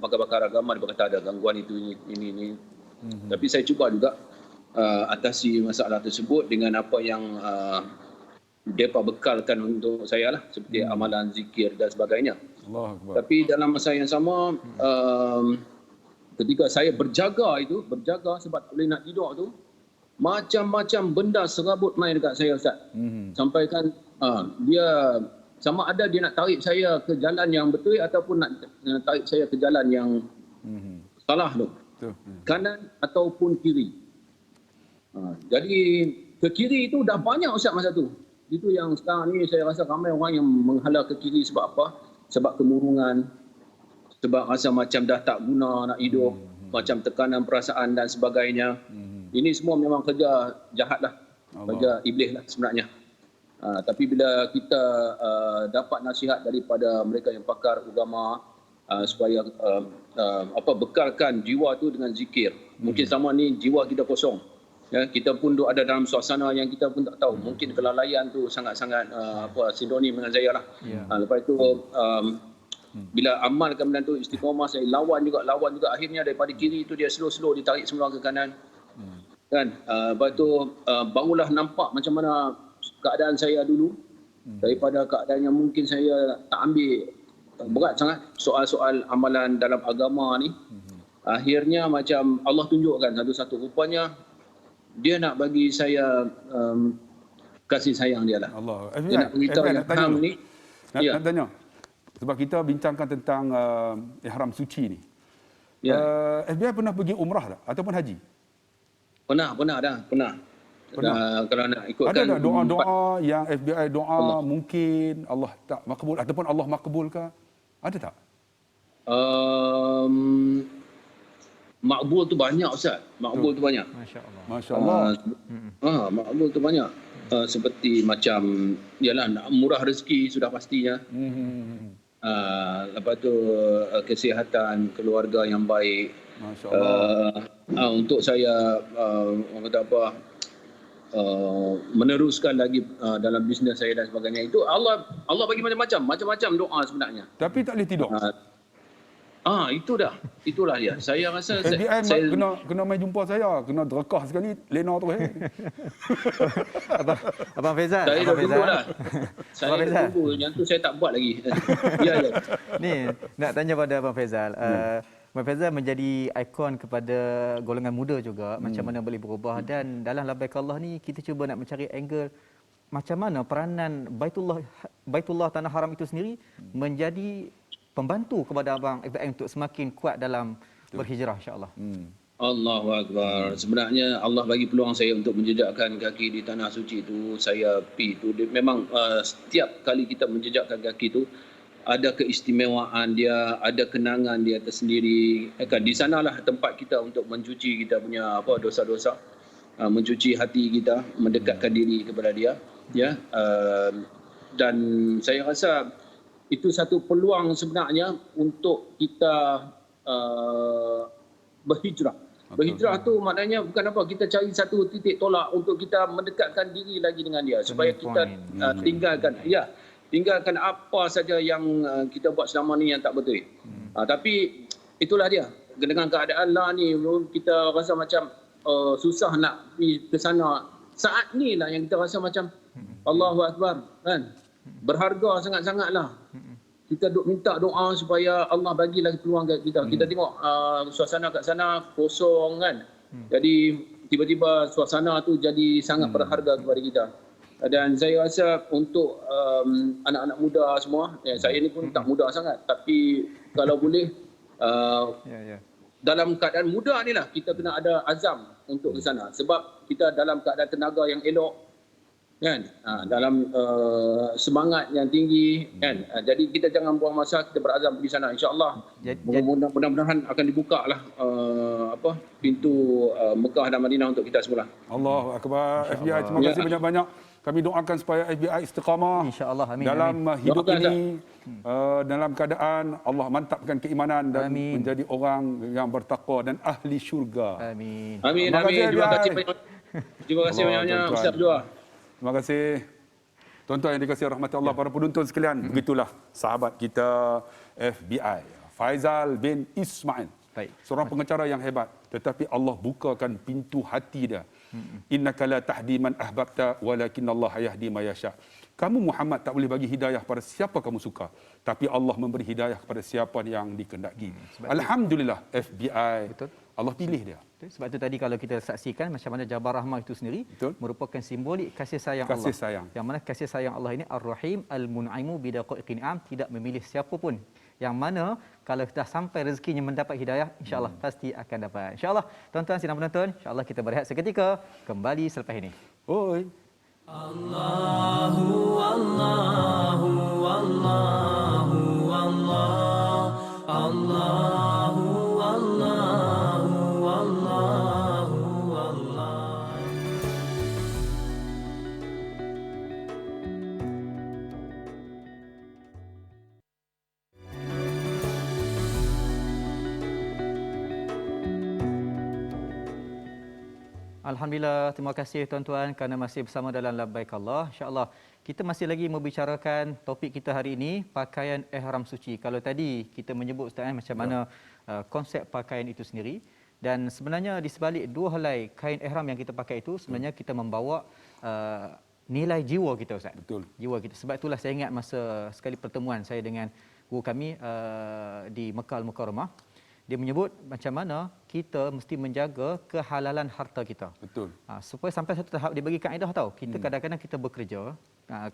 pakar-pakar agama, dia berkata ada gangguan itu, ini. Tapi saya cuba juga atasi masalah tersebut dengan apa yang mereka bekalkan untuk saya lah. Seperti amalan, zikir dan sebagainya. Tapi dalam masa yang sama, ketika saya berjaga sebab tak boleh nak tidur tu, macam-macam benda serabut main dekat saya Ustaz. Sampaikan dia sama ada dia nak tarik saya ke jalan yang betul ataupun nak tarik saya ke jalan yang salah tu. Kanan ataupun kiri. Jadi ke kiri itu dah banyak Ustaz masa tu. Itu yang sekarang ni saya rasa ramai orang yang menghala ke kiri sebab apa? Sebab kemurungan, sebab rasa macam dah tak guna nak hidup, macam tekanan perasaan dan sebagainya. Ini semua memang kerja jahat lah, kerja iblis lah sebenarnya. Tapi bila kita dapat nasihat daripada mereka yang pakar agama, supaya bekalkan jiwa tu dengan zikir. Mungkin selama ni jiwa kita kosong. Ya, kita pun ada dalam suasana yang kita pun tak tahu. Mungkin kelalaian tu sangat-sangat sinonim dengan saya lah. Lepas itu bila amalkan benda tu istiqamah, saya lawan juga. Akhirnya daripada kiri tu dia slow-slow ditarik semula ke kanan. Kan? Lepas tu barulah nampak macam mana keadaan saya dulu. Daripada keadaan yang mungkin saya tak ambil berat sangat soal-soal amalan dalam agama ni. Akhirnya macam Allah tunjukkan satu-satu. Rupanya dia nak bagi saya kasih sayang dia lah. Allah. Dia nak beritahu yang hang ni. Nak tanya. Sebab kita bincangkan tentang ihram suci ni. FBI pernah pergi umrah tak? Ataupun haji? Pernah. Kalau nak ikutkan. Ada tak doa-doa yang FBI doa Allah. Mungkin Allah tak makbul ataupun Allah makbulkah? Ada tak? Makbul tu banyak Ustaz. Makbul tu banyak. Masya-Allah. Makbul tu banyak. Seperti macam yalah nak murah rezeki sudah pastinya. Lepas tu kesihatan keluarga yang baik. Masya-Allah. Untuk saya orang kata apa meneruskan lagi dalam bisnes saya dan sebagainya. Itu Allah bagi macam-macam doa sebenarnya. Tapi tak boleh tidur. Itulah dia. Saya rasa FBI kena mai jumpa saya, kena derekah sekali lena tu. Abang Faizal. Saya dah tunggu lah. Saya tunggu. Yang tu saya tak buat lagi. Ya. Ni nak tanya pada Abang Faizal. Abang Faizal menjadi ikon kepada golongan muda juga, macam mana boleh berubah, dan dalam Labbaik Allah ni kita cuba nak mencari angle macam mana peranan Baitullah Tanah Haram itu sendiri menjadi pembantu kepada Abang FBI untuk semakin kuat dalam berhijrah insya-Allah. Allahu Akbar. Sebenarnya Allah bagi peluang saya untuk menjejakkan kaki di tanah suci itu. Saya pergi itu. Memang setiap kali kita menjejakkan kaki itu ada keistimewaan dia, ada kenangan dia tersendiri. Kan di sanalah tempat kita untuk mencuci kita punya dosa-dosa, mencuci hati kita, mendekatkan diri kepada dia. Ya, dan saya rasa itu satu peluang sebenarnya untuk kita berhijrah. Berhijrah tu maknanya bukan apa, kita cari satu titik tolak untuk kita mendekatkan diri lagi dengan dia supaya kita tinggalkan apa saja yang kita buat selama ni yang tak betul. Tapi itulah dia, dengan keadaan lah ni kita rasa macam susah nak pergi ke sana. Saat ni lah yang kita rasa macam Allahu Akbar, kan, berharga sangat-sangatlah. Kita duk minta doa supaya Allah bagi lagi peluang kat kita. Kita tengok suasana kat sana kosong, kan. Jadi tiba-tiba suasana tu jadi sangat berharga kepada kita. Dan saya rasa untuk anak-anak muda semua, saya ni pun tak muda sangat, tapi kalau boleh dalam keadaan muda ni lah kita kena ada azam untuk ke sana. Sebab kita dalam keadaan tenaga yang elok, kan, dalam semangat yang tinggi, kan. Jadi kita jangan buang masa, kita berazam pergi sana, insya-Allah. Mudah-mudahan akan dibuka lah pintu Mekah dan Madinah untuk kita semula. Allahu Akbar. FBI, terima kasih banyak-banyak. Kami doakan supaya FBI istiqamah insya-Allah, amin, dalam amin. hidup ini, dalam keadaan Allah mantapkan keimanan dan amin. menjadi orang yang bertakwa dan ahli syurga. Amin. Amin. Terima kasih banyak-banyak Ustaz Dua. Terima kasih. Tuan-tuan yang dikasihi rahmat Allah, para penonton sekalian, begitulah sahabat kita FBI, Faizal bin Ismail. Baik. Seorang pengacara yang hebat, tetapi Allah bukakan pintu hati dia. Innaka la tahdi man ahbabta walakinallah yahdi man yasha. Kamu Muhammad tak boleh bagi hidayah pada siapa kamu suka, tapi Allah memberi hidayah kepada siapa yang dikehendaki. Alhamdulillah FBI, betul, Allah pilih dia. Sebab itu tadi kalau kita saksikan macam mana Jabal Rahmah itu sendiri, betul, merupakan simbolik kasih sayang Allah. Sayang. Yang mana kasih sayang Allah ini Ar-Rahim Al-Mun'imu bidaqaiqin am, tidak memilih siapa pun. Yang mana kalau dah sampai rezekinya mendapat hidayah, insya-Allah pasti akan dapat. Insya-Allah, tuan-tuan sidang penonton, insya-Allah kita berehat seketika, kembali selepas ini. Oi. Allahu Allahu Allahu Allah, Allahu Allahu Allahu Allah. Alhamdulillah, terima kasih tuan-tuan kerana masih bersama dalam Labbaik Allah. InsyaAllah, kita masih lagi membicarakan topik kita hari ini, pakaian ihram suci. Kalau tadi kita menyebut Ustaz macam mana konsep pakaian itu sendiri. Dan sebenarnya di sebalik dua helai kain ihram yang kita pakai itu, sebenarnya kita membawa nilai jiwa kita, Ustaz. Betul. Jiwa kita. Sebab itulah saya ingat masa sekali pertemuan saya dengan guru kami di Mekah Al-Mukarramah. Dia menyebut macam mana kita mesti menjaga kehalalan harta kita. Betul. Supaya sampai satu tahap dia bagi kaedah tahu. Kita kadang-kadang kita bekerja,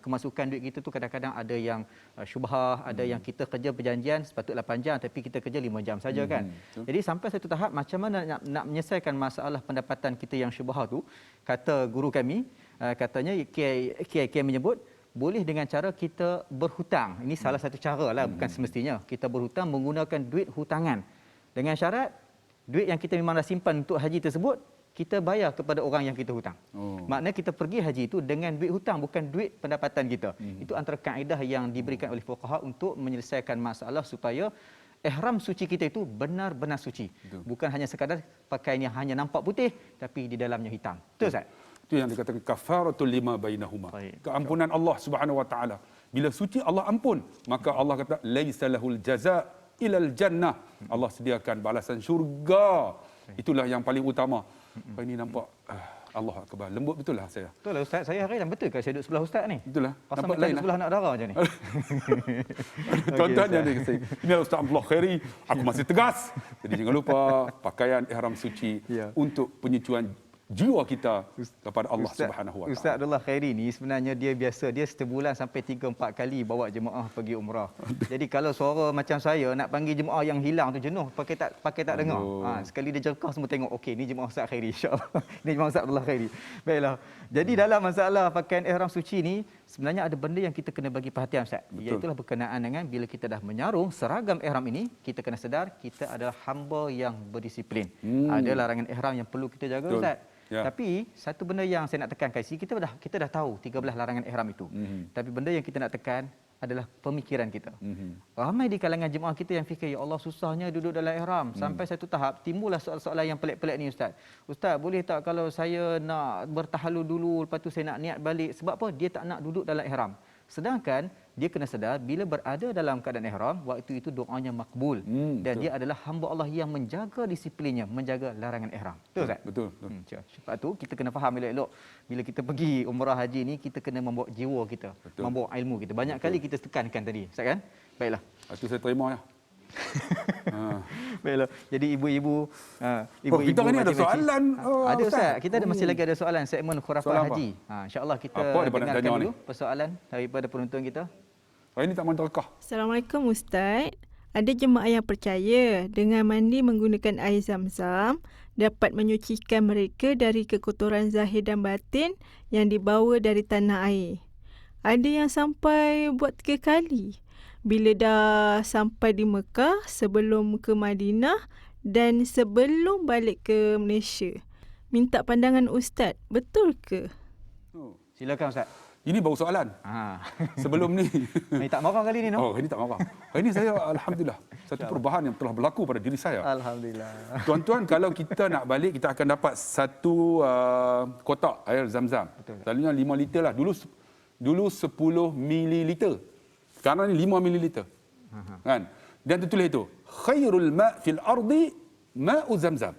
kemasukan duit kita tu kadang-kadang ada yang syubhah, ada yang kita kerja perjanjian sepatutnya 8 jam tapi kita kerja 5 jam saja kan. Jadi sampai satu tahap macam mana nak menyelesaikan masalah pendapatan kita yang syubhah tu, kata guru kami, katanya Kiai menyebut boleh dengan cara kita berhutang. Ini salah satu cara lah, bukan semestinya. Kita berhutang menggunakan duit hutangan. Dengan syarat, duit yang kita memang dah simpan untuk haji tersebut, kita bayar kepada orang yang kita hutang. Maknanya kita pergi haji itu dengan duit hutang, bukan duit pendapatan kita. Itu antara kaedah yang diberikan oleh fuqaha untuk menyelesaikan masalah supaya ihram suci kita itu benar-benar suci. Betul. Bukan hanya sekadar pakaian yang hanya nampak putih, tapi di dalamnya hitam. Betul, Ustaz? Itu yang dikatakan kafaratul lima bainahuma. Keampunan Allah Subhanahu wa taala. Bila suci Allah ampun, maka Allah kata laisa lahul jazaa ilal jannah. Allah sediakan balasan syurga. Itulah yang paling utama. Apa ini nampak Allah Akbar. Lembut betul lah saya. Betul lah Ustaz. Saya hari betul ke saya duduk sebelah Ustaz ni? Betul lah. Pasal nampak lain sebelah nak darah macam ni. Tuan-tuan yang dikasihi. Ini Ustaz Abdullah Khairi. Aku masih tegas. Jadi jangan lupa pakaian ihram suci untuk penyucian jiwa kita kepada Allah Ustaz, Subhanahu Wa Ustaz Taala. Abdullah Khairi ni sebenarnya dia biasa, dia sebulan sampai 3-4 kali bawa jemaah pergi umrah. Jadi kalau suara macam saya nak panggil jemaah yang hilang tu jenuh, pakai tak dengar. Sekali dia jerkah semua tengok, okey ni jemaah Ustaz Khairi insya-Allah. Ni jemaah Ustaz Abdullah Khairi. Baiklah. Jadi dalam masalah pakaian ihram suci ni sebenarnya ada benda yang kita kena bagi perhatian Ustaz. Iaitu berkenaan dengan bila kita dah menyarung seragam ihram ini, kita kena sedar kita adalah hamba yang berdisiplin. Ada larangan ihram yang perlu kita jaga Ustaz. Ya. Tapi satu benda yang saya nak tekankan, kita dah tahu 13 larangan ihram itu. Tapi benda yang kita nak tekan adalah pemikiran kita. Ramai di kalangan jemaah kita yang fikir, ya Allah susahnya duduk dalam ihram. Sampai satu tahap timbullah soalan-soalan yang pelik-pelik ni Ustaz. Ustaz, boleh tak kalau saya nak bertahalul dulu, lepas tu saya nak niat balik? Sebab apa? Dia tak nak duduk dalam ihram. Sedangkan dia kena sedar bila berada dalam keadaan ihram, waktu itu doanya makbul. Dan dia adalah hamba Allah yang menjaga disiplinnya, menjaga larangan ihram. Betul Ustaz? Betul. Sebab tu kita kena faham elok-elok. Bila kita pergi umrah haji ni, kita kena membawa jiwa kita, membawa ilmu kita. Banyak kali kita tekankan tadi, Ustaz kan? Baiklah. Itu saya terima ya. Baiklah. Jadi ibu-ibu, kita ni ada soalan. Ada Ustaz. Kita masih lagi ada soalan segmen Khurafat Soalan Haji. InsyaAllah kita Apa dia nak dengarkan tanya dulu ni? persoalan daripada penonton kita. Hari ni tak mahu terkah. Assalamualaikum Ustaz. Ada jemaah yang percaya dengan mandi menggunakan air zam-zam dapat menyucikan mereka dari kekotoran zahir dan batin yang dibawa dari tanah air. Ada yang sampai buat 3 kali. Bila dah sampai di Mekah, sebelum ke Madinah dan sebelum balik ke Malaysia. Minta pandangan Ustaz, betul ke? Silakan Ustaz. Ini baru soalan. Sebelum ni. Ini tak marah kali ni, no? Oh, ini tak marah. Hari ni saya alhamdulillah satu perubahan yang telah berlaku pada diri saya. Alhamdulillah. Tuan-tuan, kalau kita nak balik, kita akan dapat satu kotak air zam-zam. Selalunya 5 liter lah. Dulu 10 mililiter. Sekarang ni 5 mililiter. Kan? Dan tertulis itu, khairul ma' fil ardi ma'u zamzam.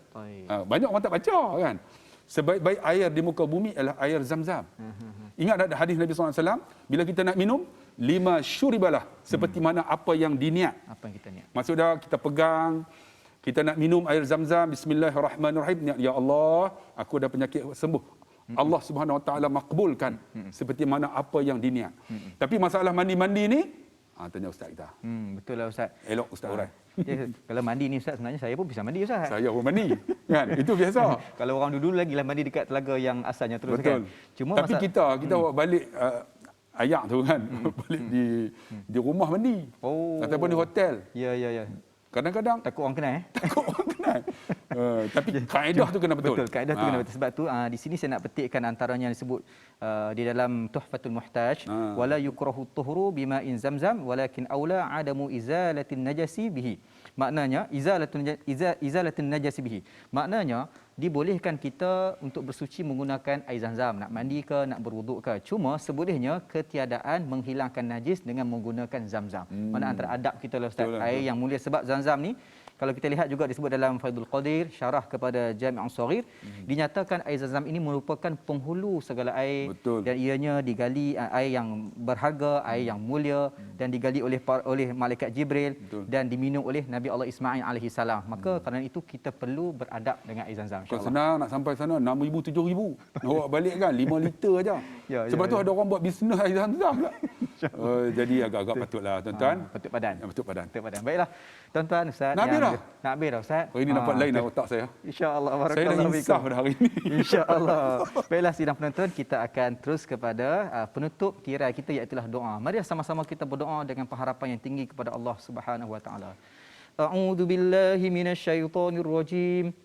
Banyak orang tak baca kan. Sebaik-baik air di muka bumi adalah air zam-zam. Ingat ada hadis Nabi SAW, bila kita nak minum, 5 syuribalah, seperti mana apa yang diniat. Apa yang kita niat. Maksudnya kita pegang, kita nak minum air zam-zam, bismillahirrahmanirrahim, niat, ya Allah, aku ada penyakit sembuh. Allah Subhanahu Wa Taala makbulkan seperti mana apa yang diniat. Tapi masalah mandi-mandi ni, tanya ustaz kita. Betul lah Ustaz. Elok ustaz orang. Ya, kalau mandi ni Ustaz, sebenarnya saya pun bisa mandi Ustaz. Saya pun mandi. Kan? Itu biasa. Kalau orang dulu lagi lah mandi dekat telaga yang asalnya terus. Betul. Kan. Cuma tapi kita bawa balik ayak tu kan, balik di rumah mandi. Ataupun di hotel. Ya. Kadang-kadang takut orang kenal Takut orang kenal. Tapi kaedah tu kena betul. Betul, kaedah tu kena betul. Sebab tu di sini saya nak petikkan antaranya yang disebut di dalam Tuhfatul Muhtaj, wala yukrahu tuhru bima'in zamzam walakin aula adamu izalatin najasi bihi. Maknanya izalatin najasi bihi. Maknanya dibolehkan kita untuk bersuci menggunakan air zam-zam, nak mandi ke, nak berwuduk ke. Cuma sebolehnya ketiadaan menghilangkan najis dengan menggunakan zam-zam. Mana antara adab kita lah Ustaz, air yang mulia. Sebab zam-zam ni kalau kita lihat juga disebut dalam Faidul Qadir, syarah kepada Jami' As-Saghir, dinyatakan air zam-zam ini merupakan penghulu segala air. Betul. Dan ianya digali air yang berharga, air yang mulia, dan digali oleh malaikat Jibril. Betul. Dan diminum oleh Nabi Allah Ismail alaihi salam. Maka kerana itu kita perlu beradab dengan air zam-zam. Kalau senang nak sampai sana 6,000 7,000. Nak bawa balik kan 5 liter aja. Sebab tu ada orang buat bisnes air zam-zam pula. Jadi agak-agak patutlah tuan-tuan. Patut padan. Patut padan. Baiklah. Tuan-tuan, Ustaz. Nak habis dah? Nak habis dah Ustaz. Hari ini nampak lain dah otak saya. InsyaAllah. Saya dah insaf dah hari ini. InsyaAllah. Baiklah sidang penonton, kita akan terus kepada penutup tirai kita, iaitu doa. Mari sama-sama kita berdoa dengan pengharapan yang tinggi kepada Allah Subhanahu Wa Taala. A'udzu billahi minasyaitonir rajim.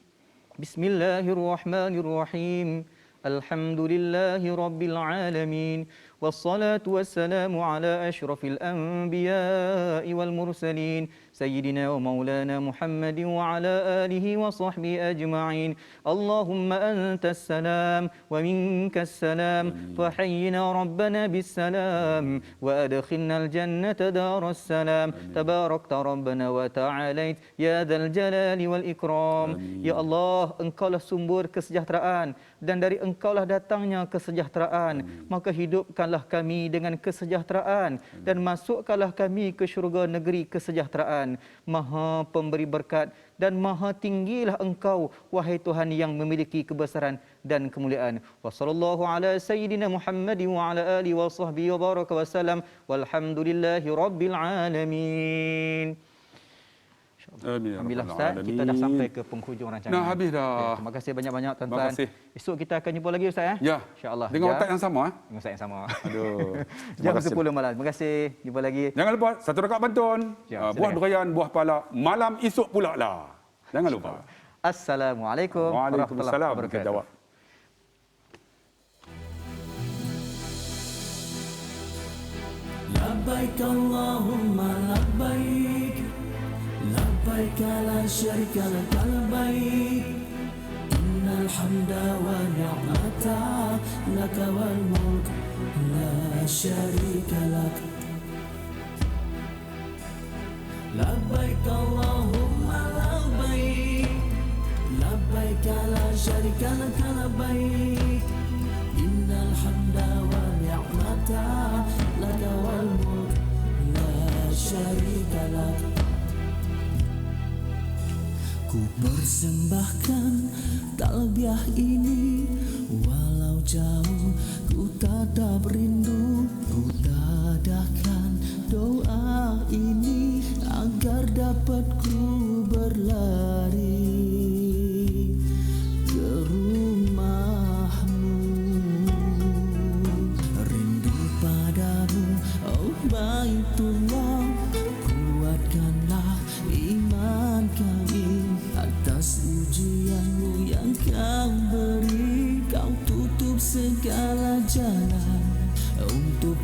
Bismillahirrahmanirrahim. Alhamdulillahi rabbil alamin. والصلاة والسلام على أشرف الأنبياء والمرسلين سيدنا ومولانا محمد وعلى آله وصحبه أجمعين اللهم أنت السلام ومنك السلام فحينا ربنا بالسلام وأدخلنا الجنة دار السلام تباركت ربنا وتعاليت يا ذا الجلال والإكرام يا الله engkaulah sumber kesejahteraan dan dari engkaulah datangnya kesejahteraan maka hidupkan sertakanlah kami dengan kesejahteraan dan masukkanlah kami ke syurga negeri kesejahteraan. Maha pemberi berkat dan maha tinggilah Engkau, wahai Tuhan yang memiliki kebesaran dan kemuliaan. Wa sallallahu ala sayyidina Muhammad wa ala alihi wa sahbihi wa baraka wa salam. Walhamdulillahi rabbil alamin. Amin. Alhamdulillah Ustaz, kita dah sampai ke penghujung rancangan. Nah, habis dah. Okay, terima kasih banyak-banyak tuan-tuan. Terima kasih. Esok kita akan jumpa lagi Ustaz Ya. Insya-Allah. Dengan otak yang sama Dengan otak yang sama. Aduh. Jam 10 malam. Terima kasih. Jumpa lagi. Jangan lupa satu rakaat bantun. Ya, Buah silakan. durian, buah pala. Malam esok pula lah. Jangan lupa. Assalamualaikum Waalaikumsalam. warahmatullahi Kita jawab. wabarakatuh. لبيك اللهم لبيك لبيك لا شريك لك لبيك إن الحمد والنعمة لك والملك لا شريك لك لبيك اللهم لبيك لبيك لا شريك لك لبيك إن الحمد والنعمة لك والملك لا شريك لك. Ku persembahkan talbiah ini, walau jauh ku tatap rindu. Ku tadahkan doa ini agar dapat ku berlari ke rumahmu. Rindu padamu, oh Baitullah, kuatkanlah iman kami. Atas ujianmu yang kau beri, kau tutup segala jalan untuk